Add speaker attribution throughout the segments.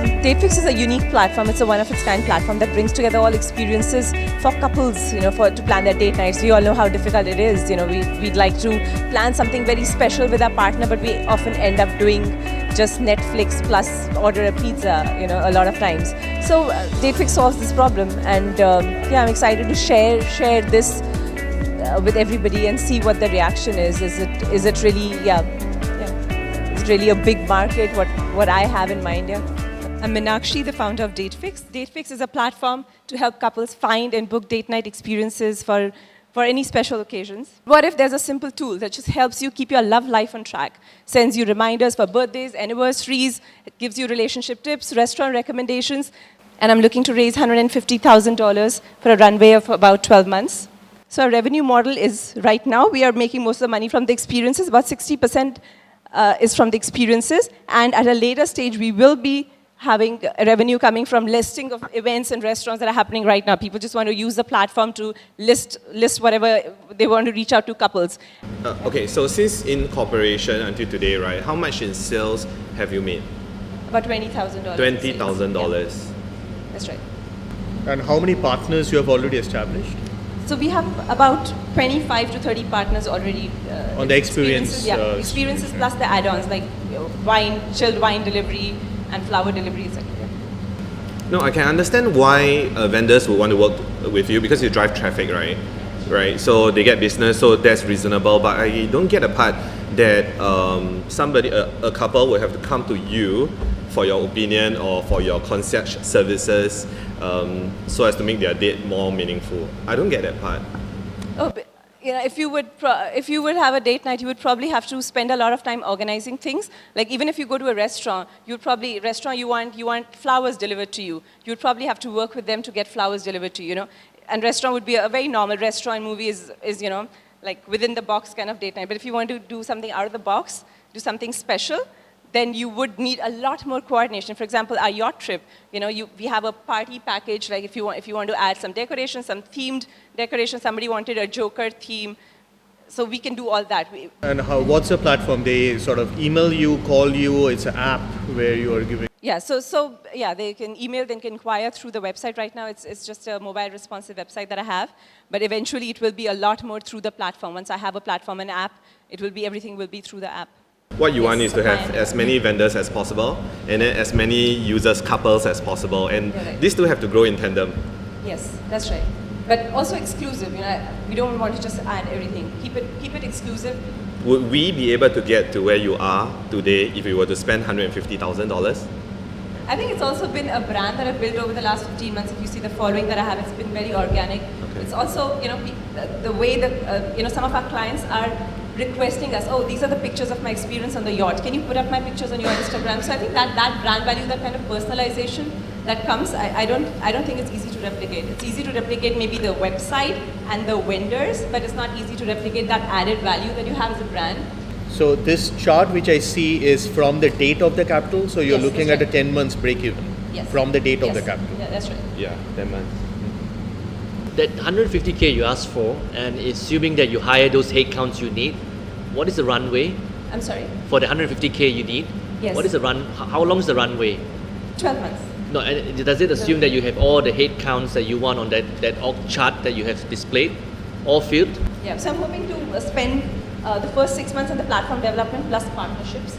Speaker 1: DateFyx is a unique platform. It's a one-of-its-kind platform that brings together all experiences for couples, to plan their date nights. We all know how difficult it is. We'd like to plan something very special with our partner, but we often end up doing just Netflix plus order a pizza, a lot of times. So DateFyx solves this problem, and I'm excited to share this with everybody and see what the reaction is. Is it really, Is it really a big market? What I have in mind, I'm Meenakshi, the founder of DateFyx. DateFyx is a platform to help couples find and book date night experiences for any special occasions. What if there's a simple tool that just helps you keep your love life on track, sends you reminders for birthdays, anniversaries, it gives you relationship tips, restaurant recommendations, and I'm looking to raise $150,000 for a runway of about 12 months. So our revenue model is, right now, we are making most of the money from the experiences, about 60% is from the experiences, and at a later stage, we will be having revenue coming from listing of events and restaurants that are happening right now. People just want to use the platform to list whatever they want to reach out to couples.
Speaker 2: Okay, so since incorporation until today, right, how much in sales have you made?
Speaker 1: About $20,000.
Speaker 2: $20,000.
Speaker 1: Yeah. That's right.
Speaker 3: And how many partners you have already established?
Speaker 1: So we have about 25 to 30 partners already.
Speaker 3: On the experiences?
Speaker 1: Experiences plus the add-ons like wine, chilled wine delivery, and flower delivery, etc.
Speaker 2: No, I can understand why vendors would want to work with you because you drive traffic, right? Right. So they get business, so that's reasonable. But I don't get the part that a couple will have to come to you for your opinion or for your concierge services, so as to make their date more meaningful. I don't get that part.
Speaker 1: Oh, but if you would have a date night, you would probably have to spend a lot of time organizing things. Like even if you go to a restaurant, you want flowers delivered to you. You would probably have to work with them to get flowers delivered to you. And restaurant would be a very normal restaurant. Movie is like within the box kind of date night. But if you want to do something out of the box, do something special, then you would need a lot more coordination. For example, our yacht trip, we have a party package. Like if you want to add some decoration, some themed decoration, somebody wanted a Joker theme, so we can do all that.
Speaker 3: And what's the platform? They sort of email you, call you. It's an app where you are giving.
Speaker 1: Yeah. So they can email, they can inquire through the website. Right now, it's just a mobile responsive website that I have. But eventually, it will be a lot more through the platform. Once I have a platform and app, everything will be through the app.
Speaker 2: What you want is to have as many vendors as possible and then as many users, couples as possible. And these two have to grow in tandem.
Speaker 1: Yes, that's right. But also exclusive. We don't want to just add everything. Keep it exclusive.
Speaker 2: Would we be able to get to where you are today if we were to spend $150,000?
Speaker 1: I think it's also been a brand that I've built over the last 15 months. If you see the following that I have, it's been very organic. Okay. It's also, the way that, some of our clients are requesting us, these are the pictures of my experience on the yacht. Can you put up my pictures on your Instagram? So I think that brand value, that kind of personalization that comes, I don't think it's easy to replicate. It's easy to replicate maybe the website and the vendors, but it's not easy to replicate that added value that you have as a brand.
Speaker 3: So this chart which I see is from the date of the capital, so you're looking at a 10 months break even from the date of the capital.
Speaker 1: Yeah, that's right.
Speaker 2: Yeah, 10 months.
Speaker 4: That 150K you asked for, and assuming that you hire those headcounts you need, what is the runway?
Speaker 1: I'm sorry?
Speaker 4: For the 150K you need, what is the how long is the runway?
Speaker 1: 12 months.
Speaker 4: No, and does it assume that you have all the headcounts that you want on that org chart that you have displayed, all filled?
Speaker 1: Yeah, so I'm hoping to spend the first 6 months on the platform development plus partnerships.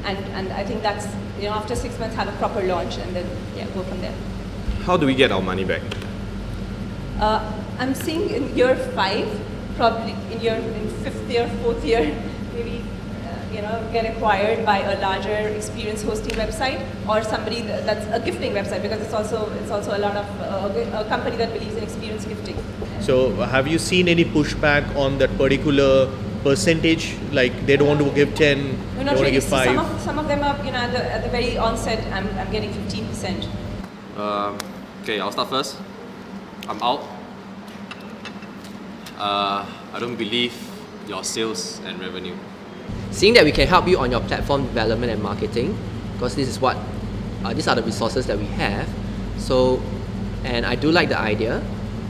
Speaker 1: And I think that's, after 6 months have a proper launch and then go from there.
Speaker 2: How do we get our money back?
Speaker 1: I'm seeing in year 5, probably in 5th year, 4th year, maybe get acquired by a larger experience hosting website or somebody that's a gifting website, because it's also a lot of a company that believes in experience gifting.
Speaker 3: So have you seen any pushback on that particular percentage? Like they don't want to give 10,
Speaker 1: no,
Speaker 3: they
Speaker 1: not
Speaker 3: want
Speaker 1: really.
Speaker 3: to give 5?
Speaker 1: So some of them are, at the very onset, I'm getting 15%.
Speaker 5: Okay, I'll start first. I'm out. I don't believe your sales and revenue.
Speaker 6: Seeing that we can help you on your platform development and marketing, because this is what these are the resources that we have. So, and I do like the idea,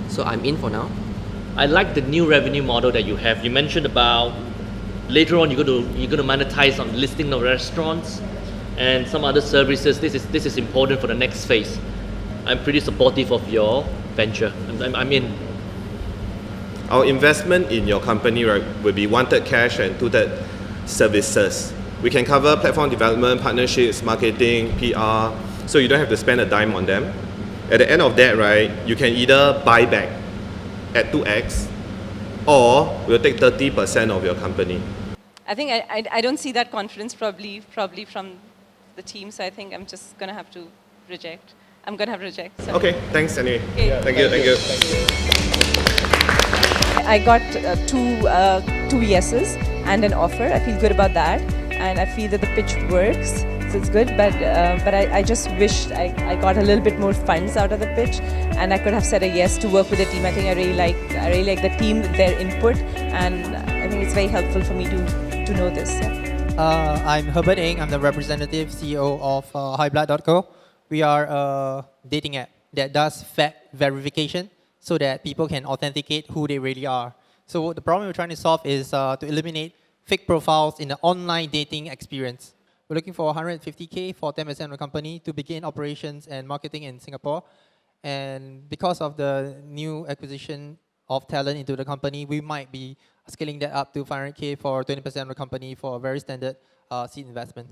Speaker 6: so I'm in for now.
Speaker 4: I like the new revenue model that you have. You mentioned about later on you're going to monetize on listing of restaurants and some other services. This is important for the next phase. I'm pretty supportive of your venture. I'm in.
Speaker 2: Our investment in your company, right, will be 1/3 cash and 2/3 services. We can cover platform development, partnerships, marketing, PR, so you don't have to spend a dime on them. At the end of that, right, you can either buy back at 2x or we'll take 30% of your company.
Speaker 1: I think I don't see that confidence probably from the team, so I think I'm just going to have to reject. I'm going to have to reject. Sorry.
Speaker 2: Okay, thanks anyway.
Speaker 1: Okay.
Speaker 2: Yeah, thank you.
Speaker 1: I got two yeses and an offer. I feel good about that, and I feel that the pitch works, so it's good. But I just wished I got a little bit more funds out of the pitch, and I could have said a yes to work with the team. I think I really like the team, their input, and I think it's very helpful for me to know this. Yeah.
Speaker 7: I'm Herbert Ng. I'm the representative CEO of Highblood.co. We are a dating app that does fact verification so that people can authenticate who they really are. So the problem we're trying to solve is to eliminate fake profiles in the online dating experience. We're looking for 150K for 10% of the company to begin operations and marketing in Singapore. And because of the new acquisition of talent into the company, we might be scaling that up to 500K for 20% of the company for a very standard seed investment.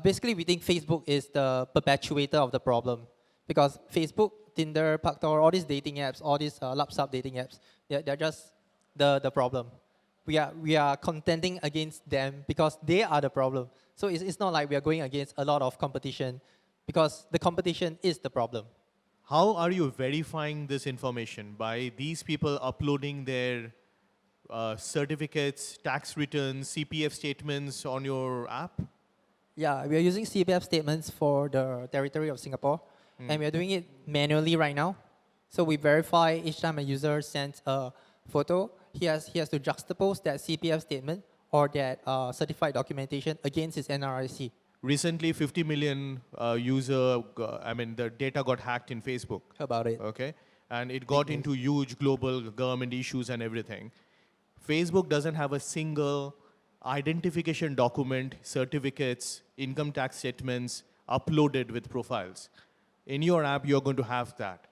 Speaker 7: Basically, we think Facebook is the perpetuator of the problem because Facebook, Tinder, Paktor, all these dating apps, all these lapsap dating apps, they're just the problem. We are contending against them because they are the problem. So it's not like we are going against a lot of competition because the competition is the problem.
Speaker 3: How are you verifying this information? By these people uploading their certificates, tax returns, CPF statements on your app?
Speaker 7: Yeah, we are using CPF statements for the territory of Singapore, and we are doing it manually right now. So we verify each time a user sends a photo, he has to juxtapose that CPF statement or that certified documentation against his NRIC.
Speaker 3: Recently, 50 million the data got hacked in Facebook.
Speaker 7: About it.
Speaker 3: Okay, and it got into huge global government issues and everything. Facebook doesn't have a single identification document, certificates, income tax statements uploaded with profiles. In your app, you're going to have that.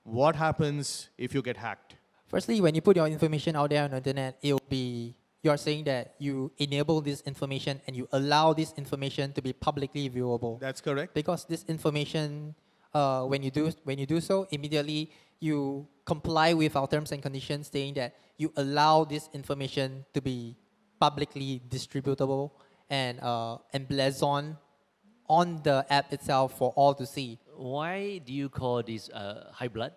Speaker 3: What happens if you get hacked?
Speaker 7: Firstly, when you put your information out there on the internet, it will be, you're saying that you enable this information and you allow this information to be publicly viewable.
Speaker 3: That's correct.
Speaker 7: Because this information, when you do so, immediately you comply with our terms and conditions saying that you allow this information to be publicly distributable and emblazoned on the app itself for all to see.
Speaker 4: Why do you call this Highblood?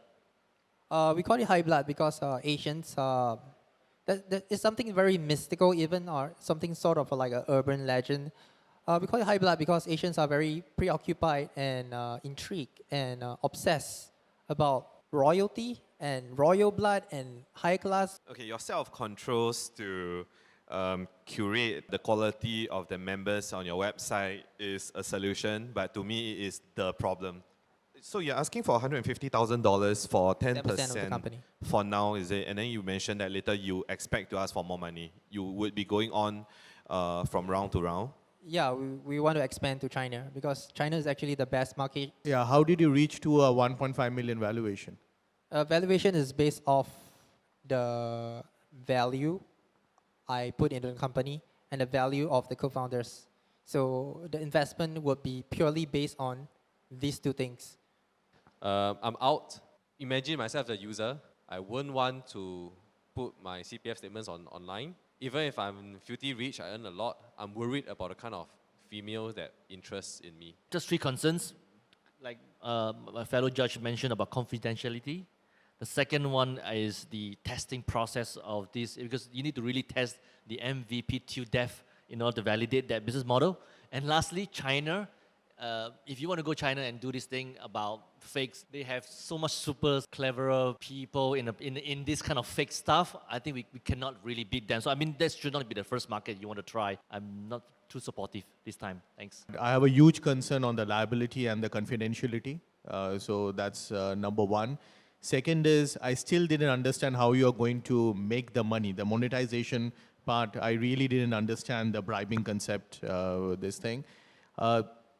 Speaker 7: We call it Highblood because Asians, that is something very mystical even, or something sort of like an urban legend. We call it Highblood because Asians are very preoccupied and intrigued and obsessed about royalty and royal blood and high class.
Speaker 8: Okay, your set of controls to curate the quality of the members on your website is a solution, but to me it is the problem. So you're asking for $150,000 for 10%
Speaker 7: of the company.
Speaker 8: For now, is it? And then you mentioned that later you expect to ask for more money. You would be going on from round to round?
Speaker 7: Yeah, we want to expand to China because China is actually the best market.
Speaker 3: Yeah, how did you reach to a 1.5 million valuation?
Speaker 7: Valuation is based off the value I put into the company and the value of the co-founders. So the investment would be purely based on these two things.
Speaker 8: I'm out. Imagine myself as a user. I wouldn't want to put my CPF statements online. Even if I'm filthy rich, I earn a lot, I'm worried about the kind of female that interests in me.
Speaker 4: Just three concerns, like my fellow judge mentioned about confidentiality. The second one is the testing process of this, because you need to really test the MVP till death in order to validate that business model. And lastly, China. If you want to go China and do this thing about fakes, they have so much super cleverer people in this kind of fake stuff. I think we cannot really beat them. So I mean, that should not be the first market you want to try. I'm not too supportive this time. Thanks.
Speaker 3: I have a huge concern on the liability and the confidentiality. So that's number one. Second is, I still didn't understand how you're going to make the money. The monetization part, I really didn't understand the bribing concept, this thing.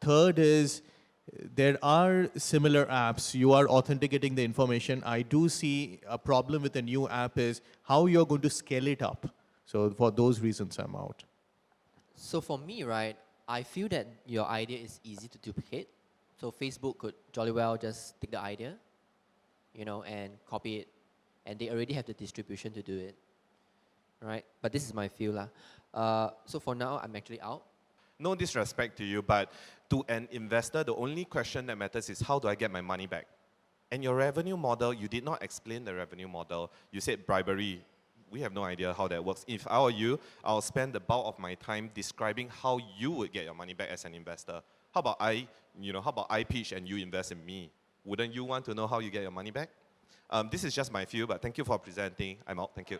Speaker 3: Third is there are similar apps. You are authenticating the information. I do see a problem with a new app is how you're going to scale it up. So for those reasons, I'm out.
Speaker 6: So for me, right, I feel that your idea is easy to duplicate. So Facebook could jolly well just take the idea, and copy it. And they already have the distribution to do it, right? But this is my feel lah. So for now, I'm actually out.
Speaker 2: No disrespect to you, but to an investor, the only question that matters is how do I get my money back? And your revenue model, you did not explain the revenue model. You said bribery. We have no idea how that works. If I were you, I'll spend the bulk of my time describing how you would get your money back as an investor. How about I pitch and you invest in me? Wouldn't you want to know how you get your money back? This is just my view, but thank you for presenting. I'm out. Thank you.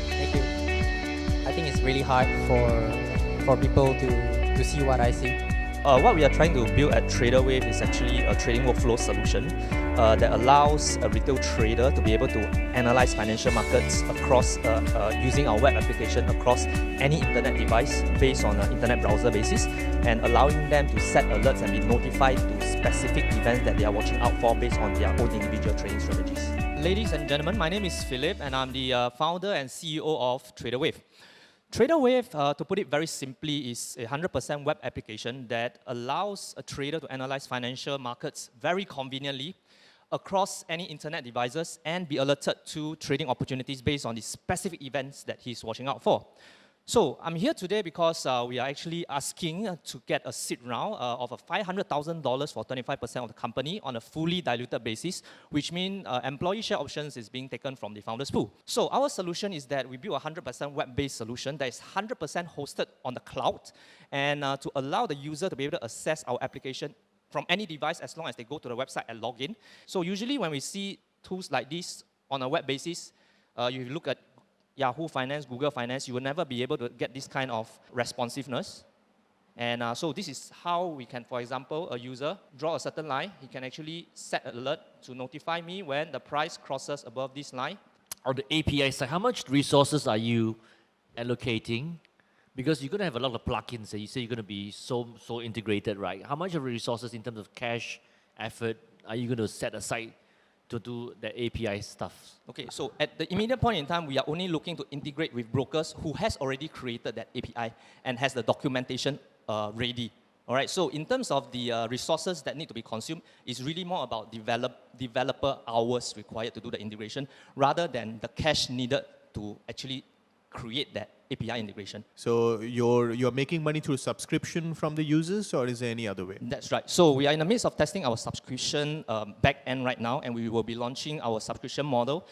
Speaker 7: Thank you. I think it's really hard for people to see what I see.
Speaker 9: What we are trying to build at Traderwave is actually a trading workflow solution that allows a retail trader to be able to analyze financial markets across using our web application across any internet device based on an internet browser basis, and allowing them to set alerts and be notified to specific events that they are watching out for based on their own individual trading strategies. Ladies and gentlemen, my name is Philip and I'm the founder and CEO of Traderwave. Traderwave, to put it very simply, is a 100% web application that allows a trader to analyze financial markets very conveniently across any internet devices and be alerted to trading opportunities based on the specific events that he's watching out for. So I'm here today because we are actually asking to get a seed round of a $500,000 for 25% of the company on a fully diluted basis, which means employee share options is being taken from the founders pool. So our solution is that we build a 100% web-based solution that is 100% hosted on the cloud, and to allow the user to be able to access our application from any device as long as they go to the website and log in. So usually when we see tools like this on a web basis, you look at Yahoo Finance, Google Finance, you will never be able to get this kind of responsiveness. And so this is how we can, for example, a user draw a certain line. He can actually set an alert to notify me when the price crosses above this line.
Speaker 4: On the API side, how much resources are you allocating? Because you're going to have a lot of plugins. You say you're going to be so integrated, right? How much of the resources in terms of cash, effort, are you going to set aside to do the API stuff?
Speaker 9: Okay, so at the immediate point in time, we are only looking to integrate with brokers who has already created that API and has the documentation ready. All right, so in terms of the resources that need to be consumed, it's really more about developer hours required to do the integration rather than the cash needed to actually create that API integration.
Speaker 3: So you're making money through subscription from the users, or is there any other way?
Speaker 9: That's right. So we are in the midst of testing our subscription back end right now, and we will be launching our subscription model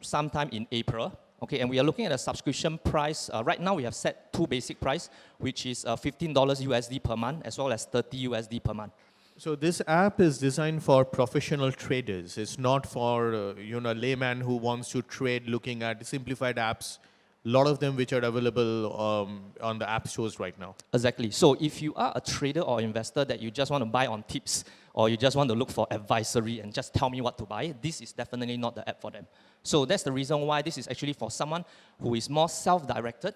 Speaker 9: sometime in April. Okay, and we are looking at a subscription price. Right now we have set two basic price, which is $15 USD per month, as well as $30 USD per month.
Speaker 3: So this app is designed for professional traders. It's not for a layman who wants to trade looking at simplified apps. A lot of them which are available on the app stores right now.
Speaker 9: Exactly. So if you are a trader or investor that you just want to buy on tips, or you just want to look for advisory and just tell me what to buy, this is definitely not the app for them. So that's the reason why this is actually for someone who is more self-directed,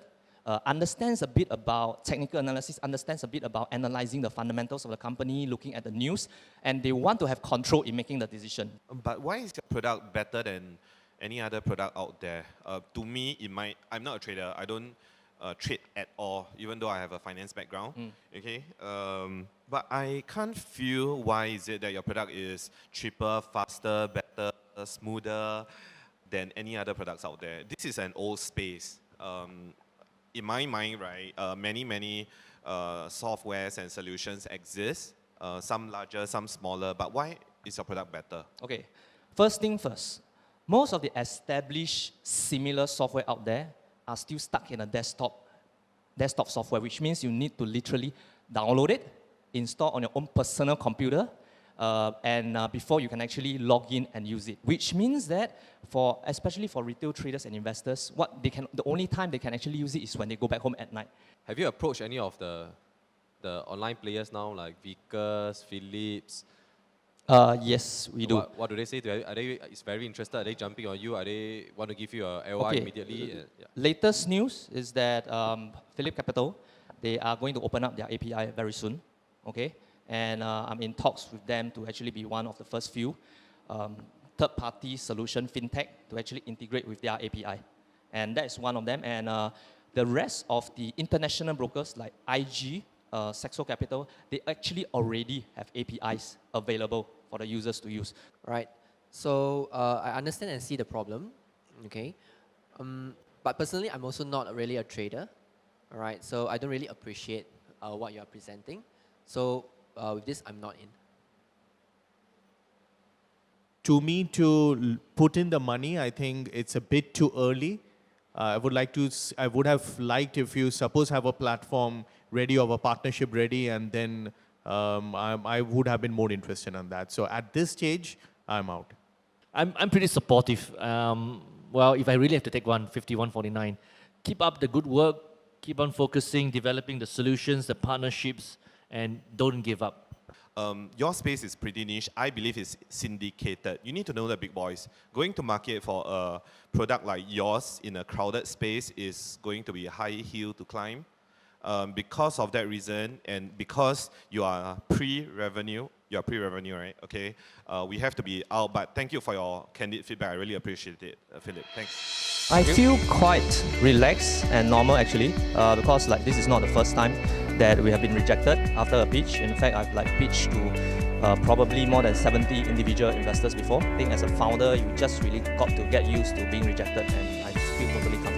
Speaker 9: understands a bit about technical analysis, understands a bit about analyzing the fundamentals of the company, looking at the news, and they want to have control in making the decision.
Speaker 2: But why is your product better than any other product out there? To me, I'm not a trader. I don't trade at all, even though I have a finance background. Okay, but I can't feel why is it that your product is cheaper, faster, better, smoother than any other products out there. This is an old space. In my mind, right, many softwares and solutions exist, some larger, some smaller, but why is your product better?
Speaker 9: Okay, first thing first. Most of the established similar software out there are still stuck in a desktop software, which means you need to literally download it, install on your own personal computer, and before you can actually log in and use it. Which means that especially for retail traders and investors, the only time they can actually use it is when they go back home at night.
Speaker 8: Have you approached any of the online players now, like Vickers, Philips?
Speaker 9: Yes, we do.
Speaker 8: What do they say? Are they very interested? Are they jumping on you? Are they want to give you a LOI immediately?
Speaker 9: Latest news is that Philip Capital They are going to open up their API very soon, okay? And I'm in talks with them to actually be one of the first few third-party solution fintech to actually integrate with their API. And that's one of them. And the rest of the international brokers like IG, Saxo Capital, they actually already have APIs available for the users to use.
Speaker 6: Right. So I understand and see the problem, okay? But personally, I'm also not really a trader, all right? So I don't really appreciate what you're presenting. So with this, I'm not in.
Speaker 3: To me, to put in the money, I think it's a bit too early. I would have liked if you suppose have a platform ready or a partnership ready, and then I would have been more interested in that. So at this stage, I'm out.
Speaker 4: I'm pretty supportive. Well, if I really have to take 150-149, keep up the good work, keep on focusing, developing the solutions, the partnerships, and don't give up.
Speaker 10: Your space is pretty niche. I believe it's syndicated. You need to know the big boys. Going to market for a product like yours in a crowded space is going to be a high hill to climb. Because of that reason, and because you are pre-revenue, right? Okay, we have to be out. But thank you for your candid feedback. I really appreciate it, Philip. Thanks.
Speaker 9: I feel quite relaxed and normal actually, because like this is not the first time that we have been rejected after a pitch. In fact, I've like pitched to probably more than 70 individual investors before. I think as a founder, you just really got to get used to being rejected, and I feel totally comfortable.